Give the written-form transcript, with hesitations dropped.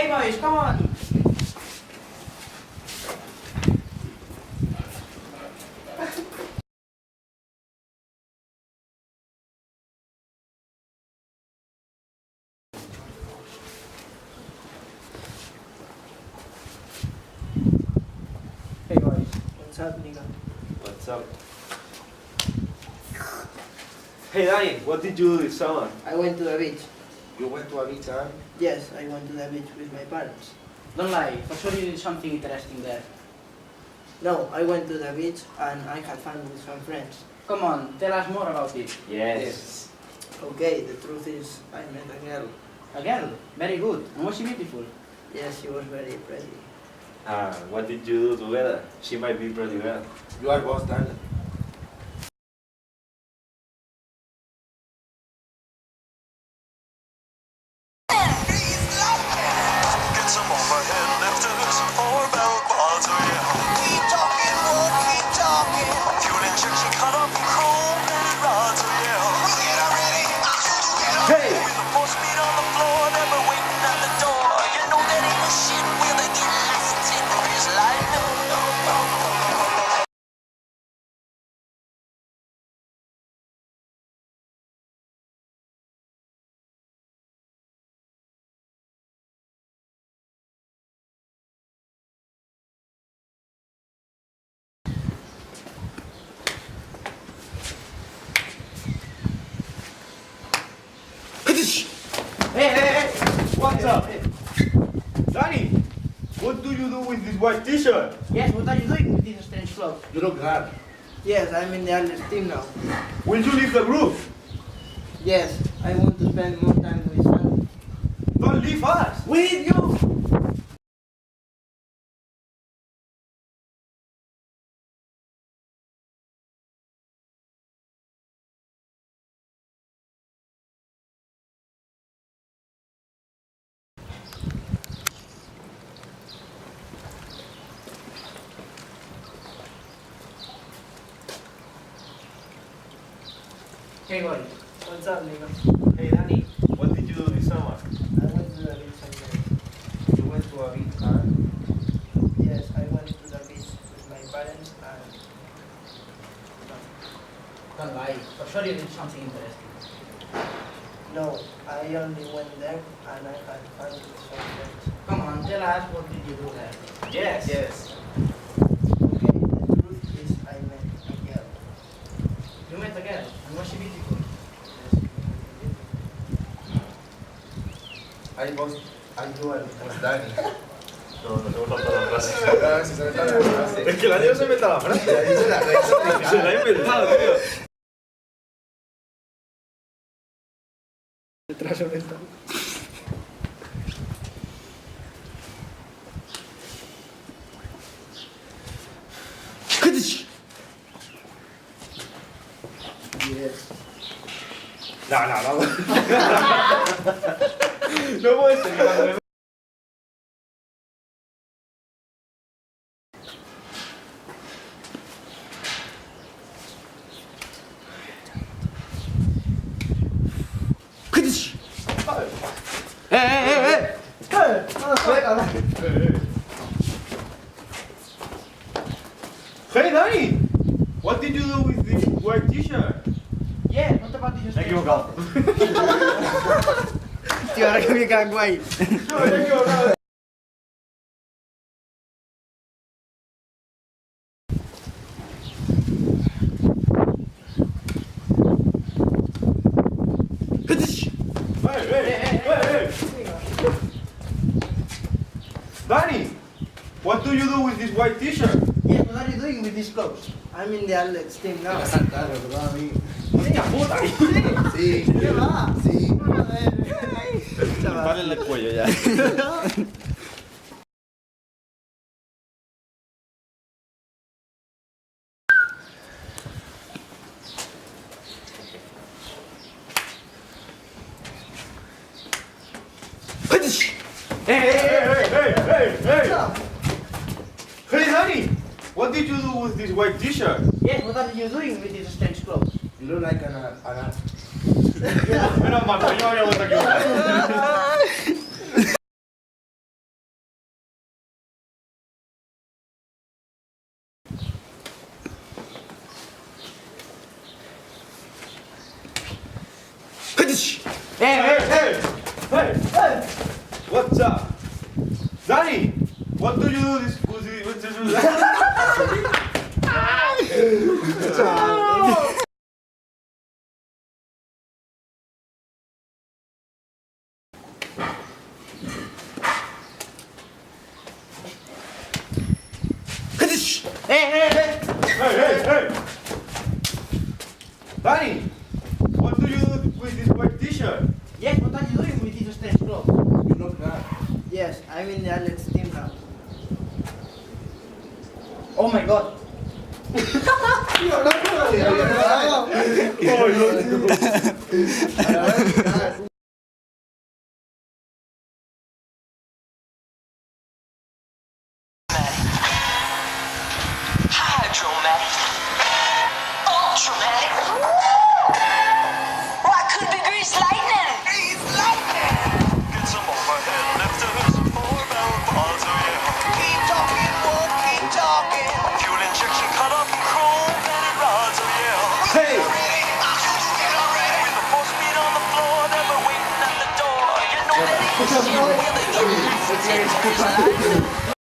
Hey guys, come on! Hey guys, what's up, nigga? What's up? Hey Danny, what did you do this summer? I went to the beach. You went to a beach, huh? Yes, I went to the beach with my parents. Don't lie, for sure you did something interesting there. No, I went to the beach and I had fun with some friends. Come on, tell us more about it. Yes. Okay, the truth is, I met a girl. A girl, very good. And was she beautiful? Yes, she was very pretty. What did you do together? She might be pretty well. You are boss, Danny. Get some overhead lifters or bell quads, oh yeah. Keep talking, Lord, keep talking. Fuel injection cut up chrome-plated rods, oh yeah. Get ready, Hey! with the 4-speed on the floor, never waiting at the door. You know that ain't no shit where they get less than 10 degrees light. Hey! What's up? Danny, what do you do with this white t-shirt? Yes, what are you doing with this strange clothes? You look hard. Yes, I'm in the Atlas team now. Will you leave the group? Yes, I want to spend more time with family. Don't leave us! With you! Hey guys, What's up, nigga? Hey Danny, what did you do this summer? I went to the beach again. You went to a beach, huh? Yes, I went to the beach with my parents and... don't lie, for sure you did something interesting. No, I only went there and I had fun with some friends. Come on, tell us what did you do there? Yes. Okay, the truth is I met a girl. You met a girl, and was she beautiful? Ahí vos, ayúdame, Danny. No, no tengo falta la frase. Si se me está la frase. Es que la no se meta la frase. Ahí se la Se la he inventado, tío. Retraso mental. Yes. No. No puede ser. Hey Danny, what did you do with this white t-shirt? Yes, what about this Me he strange equivocado. clothes? Tío, ahora que me caen guay. No, me he equivocado. Hey. Danny, what do you do with this white t-shirt? Yes, what are you doing with these clothes? I'm in the Alex team now. Hostia puta. Sí. ¿Qué va? Sí. Vale el cuello ya. Hey Danny, what did you do with this white t-shirt? Yes, what are you doing with these strange clothes? You look like an Menos mal, pues yo me había vuelto a equivocar. 자, Danny, what do you do this? What do you do? Hey! Danny, what do you do with this white t-shirt? Yes, what are you doing with these strange clothes? You look bad. Yes, I'm in the Alex team now. Oh my god. Hydromatic. Ultramatic. Why could be grease lightning? Grease lightning. Get some overhead lifters or bell bars, oh yeah. Keep talking, won't keep talking. Fuel injection cut up and chrome-plated rods, oh yeah. Hey! With the full speed on the floor, never waiting at the door. You know that it's